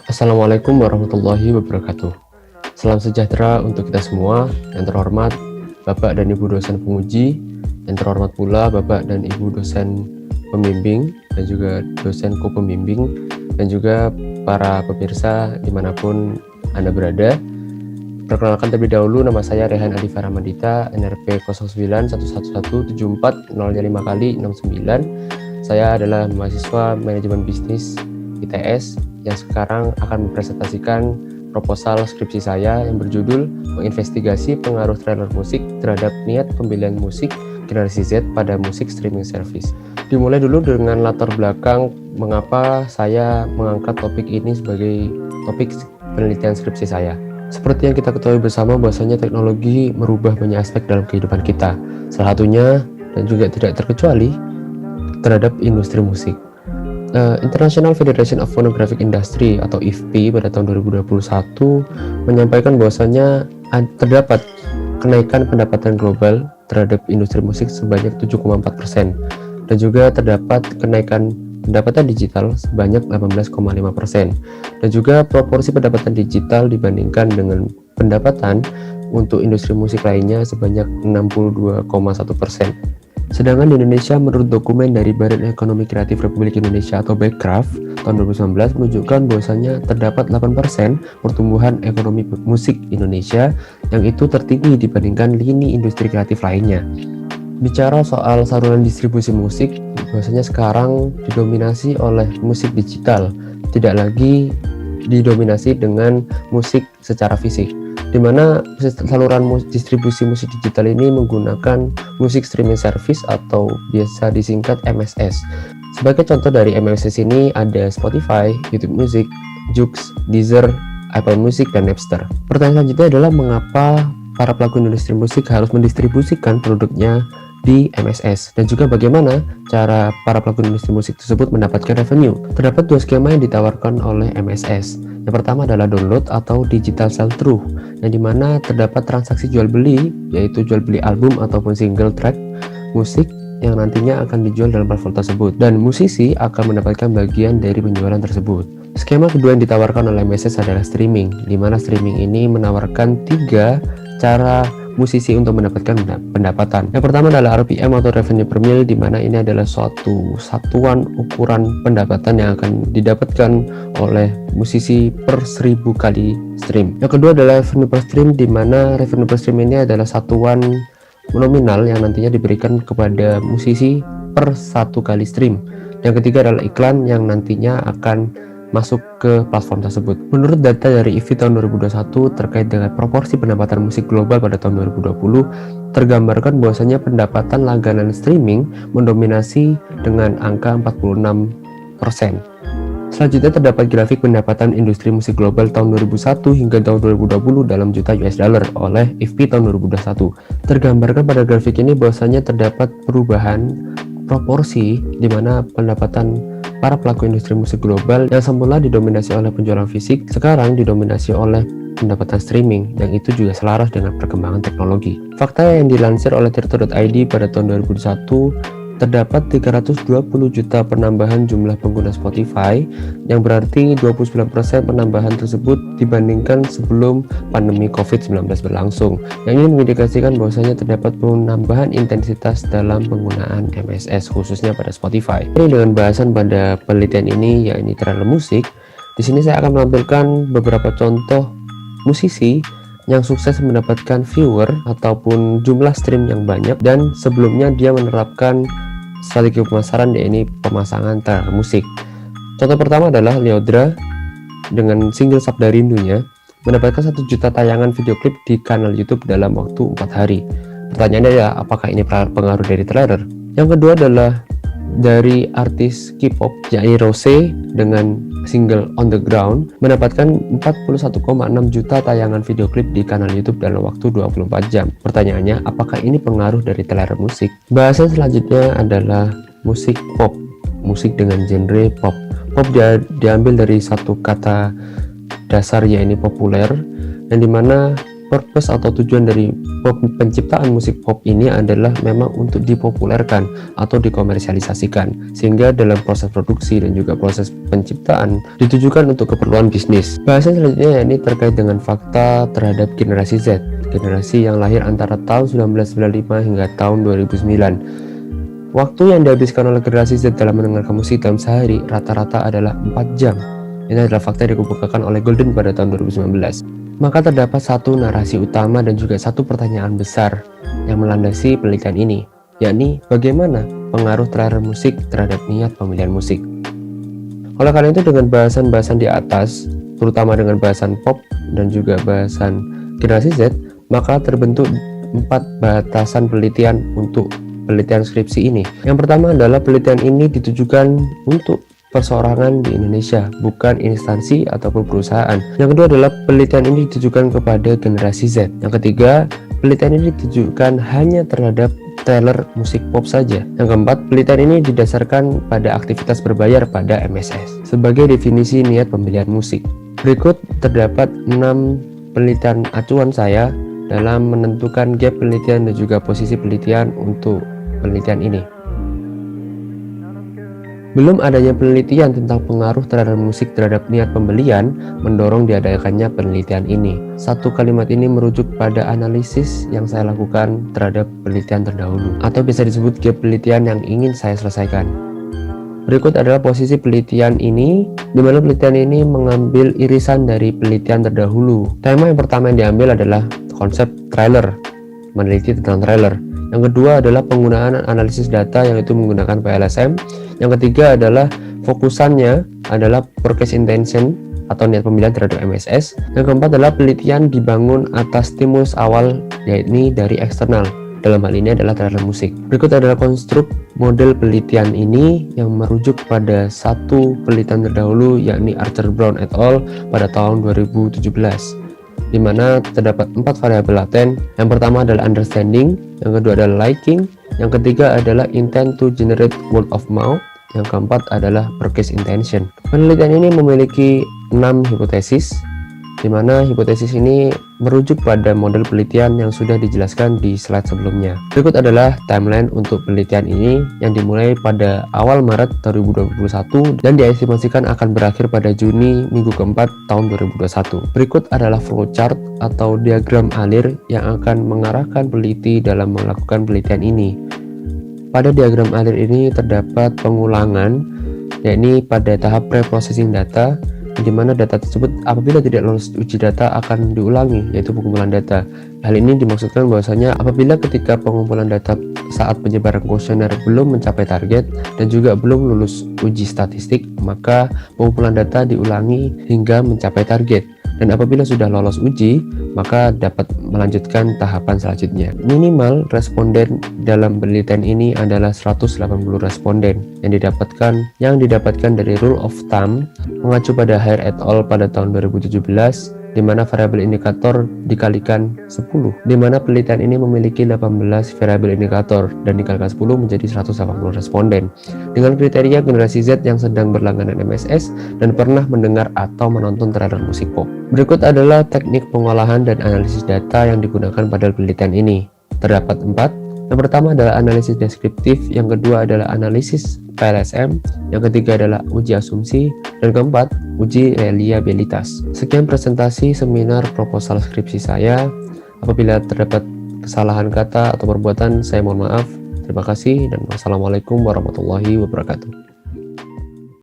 Assalamualaikum warahmatullahi wabarakatuh. Salam sejahtera untuk kita semua. Yang terhormat Bapak dan Ibu dosen penguji, yang terhormat pula Bapak dan Ibu dosen pembimbing dan juga dosen co-pembimbing, dan juga para pemirsa dimanapun Anda berada. Perkenalkan terlebih dahulu, nama saya Rehan Alifah Ramadita, NRP 0911174005 kali 69. Saya adalah mahasiswa manajemen bisnis ITS yang sekarang akan mempresentasikan proposal skripsi saya yang berjudul menginvestigasi pengaruh trailer musik terhadap niat pembelian musik generasi Z pada musik streaming service. Dimulai dulu dengan latar belakang mengapa saya mengangkat topik ini sebagai topik penelitian skripsi saya. Seperti yang kita ketahui bersama bahwasanya teknologi merubah banyak aspek dalam kehidupan kita. Salah satunya dan juga tidak terkecuali terhadap industri musik. International Federation of Phonographic Industry atau IFPI pada tahun 2021 menyampaikan bahwasanya terdapat kenaikan pendapatan global terhadap industri musik sebanyak 7,4% dan juga terdapat kenaikan pendapatan digital sebanyak 18,5% dan juga proporsi pendapatan digital dibandingkan dengan pendapatan untuk industri musik lainnya sebanyak 62,1%. Sedangkan di Indonesia, menurut dokumen dari Badan Ekonomi Kreatif Republik Indonesia atau Bekraf tahun 2019 menunjukkan bahwasanya terdapat 8% pertumbuhan ekonomi musik Indonesia yang itu tertinggi dibandingkan lini industri kreatif lainnya. Bicara soal saluran distribusi musik, bahwasanya sekarang didominasi oleh musik digital, tidak lagi didominasi dengan musik secara fisik, di mana saluran distribusi musik digital ini menggunakan musik streaming service atau biasa disingkat MSS. Sebagai contoh dari MSS ini ada Spotify, YouTube Music, Joox, Deezer, Apple Music, dan Napster. Pertanyaan selanjutnya adalah mengapa para pelaku industri musik harus mendistribusikan produknya di MSS, dan juga bagaimana cara para pelaku industri musik tersebut mendapatkan revenue. Terdapat dua skema yang ditawarkan oleh MSS. Yang pertama adalah download atau digital sell-through, yang dimana terdapat transaksi jual beli, yaitu jual beli album ataupun single track musik yang nantinya akan dijual dalam platform tersebut, dan musisi akan mendapatkan bagian dari penjualan tersebut. Skema kedua yang ditawarkan oleh MSS adalah streaming, di mana streaming ini menawarkan 3 cara musisi untuk mendapatkan pendapatan. Yang pertama adalah RPM atau revenue per mil, di mana ini adalah suatu satuan ukuran pendapatan yang akan didapatkan oleh musisi per 1000 kali stream. Yang kedua adalah revenue per stream, di mana revenue per stream ini adalah satuan nominal yang nantinya diberikan kepada musisi per 1 kali stream. Yang ketiga adalah iklan yang nantinya akan masuk ke platform tersebut. Menurut data dari IFPI tahun 2021 terkait dengan proporsi pendapatan musik global pada tahun 2020, tergambarkan bahwasanya pendapatan langganan streaming mendominasi dengan angka 46%. Selanjutnya terdapat grafik pendapatan industri musik global tahun 2001 hingga tahun 2020 dalam juta US dollar oleh IFPI tahun 2021. Tergambarkan pada grafik ini bahwasanya terdapat perubahan proporsi di mana pendapatan para pelaku industri musik global yang semula didominasi oleh penjualan fisik sekarang didominasi oleh pendapatan streaming, yang itu juga selaras dengan perkembangan teknologi. Fakta yang dilansir oleh Tirto.id pada tahun 2001, terdapat 320 juta penambahan jumlah pengguna Spotify, yang berarti 29% penambahan tersebut dibandingkan sebelum pandemi COVID-19 berlangsung, yang ini mengindikasikan bahwasanya terdapat penambahan intensitas dalam penggunaan MSS khususnya pada Spotify. Ini dengan bahasan pada penelitian ini, yakni trailer musik. Di sini saya akan menampilkan beberapa contoh musisi yang sukses mendapatkan viewer ataupun jumlah stream yang banyak, dan sebelumnya dia menerapkan strategi pemasaran, yakni pemasangan trailer musik. Contoh pertama adalah Lyodra dengan single Sabda Rindunya mendapatkan 1 juta tayangan video klip di kanal YouTube dalam waktu 4 hari. Pertanyaannya adalah apakah ini pengaruh dari trailer? Yang kedua adalah dari artis K-pop yakni Rose dengan single On The Ground mendapatkan 41,6 juta tayangan video klip di kanal YouTube dalam waktu 24 jam. Pertanyaannya, apakah ini pengaruh dari trailer musik? Bahasan selanjutnya adalah musik pop, musik dengan genre pop. Pop diambil dari satu kata dasar, yaitu populer, yang dimana purpose atau tujuan dari penciptaan musik pop ini adalah memang untuk dipopulerkan atau dikomersialisasikan, sehingga dalam proses produksi dan juga proses penciptaan ditujukan untuk keperluan bisnis. Bahasan selanjutnya yakni terkait dengan fakta terhadap generasi Z, generasi yang lahir antara tahun 1995 hingga tahun 2009. Waktu yang dihabiskan oleh generasi Z dalam mendengarkan musik dalam sehari rata-rata adalah 4 jam. Ini adalah fakta yang dikemukakan oleh Golden pada tahun 2019. Maka terdapat satu narasi utama dan juga satu pertanyaan besar yang melandasi penelitian ini, yakni bagaimana pengaruh trailer musik terhadap niat pemilihan musik. Oleh karena itu, dengan bahasan-bahasan di atas, terutama dengan bahasan pop dan juga bahasan generasi Z, maka terbentuk 4 batasan penelitian untuk penelitian skripsi ini. Yang pertama adalah penelitian ini ditujukan untuk perseorangan di Indonesia, bukan instansi ataupun perusahaan. Yang kedua adalah penelitian ini ditujukan kepada generasi Z. Yang ketiga, penelitian ini ditujukan hanya terhadap trailer musik pop saja. Yang keempat, penelitian ini didasarkan pada aktivitas berbayar pada MSS. Sebagai definisi niat pemilihan musik, berikut terdapat 6 penelitian acuan saya dalam menentukan gap penelitian dan juga posisi penelitian untuk penelitian ini. Belum adanya penelitian tentang pengaruh terhadap musik terhadap niat pembelian mendorong diadakannya penelitian ini. Satu kalimat ini merujuk pada analisis yang saya lakukan terhadap penelitian terdahulu, atau bisa disebut gap penelitian yang ingin saya selesaikan. Berikut adalah posisi penelitian ini, di mana penelitian ini mengambil irisan dari penelitian terdahulu. Tema yang pertama yang diambil adalah konsep trailer, meneliti tentang trailer. Yang kedua adalah penggunaan analisis data, yaitu menggunakan PLSM. Yang ketiga adalah fokusannya adalah purchase intention atau niat pemilihan terhadap MSS. Yang keempat adalah penelitian dibangun atas stimulus awal, yakni dari eksternal. Dalam hal ini adalah trailer musik. Berikut adalah konstruk model penelitian ini yang merujuk pada satu penelitian terdahulu, yakni Archer Brown et al. Pada tahun 2017. Di mana terdapat 4 variabel laten. Yang pertama adalah understanding, yang kedua adalah liking, yang ketiga adalah intent to generate word of mouth, yang keempat adalah purchase intention. Penelitian ini memiliki 6 hipotesis, di mana hipotesis ini merujuk pada model penelitian yang sudah dijelaskan di slide sebelumnya. Berikut adalah timeline untuk penelitian ini yang dimulai pada awal Maret 2021 dan diestimasikan akan berakhir pada Juni minggu keempat tahun 2021. Berikut adalah flowchart atau diagram alir yang akan mengarahkan peneliti dalam melakukan penelitian ini. Pada diagram alir ini terdapat pengulangan, yakni pada tahap pre-processing data, di mana data tersebut apabila tidak lolos uji data akan diulangi, yaitu pengumpulan data. Hal ini dimaksudkan bahwasanya apabila ketika pengumpulan data saat penyebaran kuesioner belum mencapai target dan juga belum lulus uji statistik, maka pengumpulan data diulangi hingga mencapai target. Dan apabila sudah lolos uji, maka dapat melanjutkan tahapan selanjutnya. Minimal responden dalam penelitian ini adalah 180 responden yang didapatkan dari rule of thumb mengacu pada Hare et al. Pada tahun 2017, di mana variabel indikator dikalikan 10, di mana penelitian ini memiliki 18 variabel indikator dan dikalikan 10 menjadi 180 responden dengan kriteria generasi Z yang sedang berlangganan MSS dan pernah mendengar atau menonton trailer musik pop. Berikut adalah teknik pengolahan dan analisis data yang digunakan pada penelitian ini. Terdapat 4. Yang pertama adalah analisis deskriptif, yang kedua adalah analisis PLSM, yang ketiga adalah uji asumsi, dan keempat, uji reliabilitas. Sekian presentasi seminar proposal skripsi saya. Apabila terdapat kesalahan kata atau perbuatan, saya mohon maaf. Terima kasih dan wassalamualaikum warahmatullahi wabarakatuh.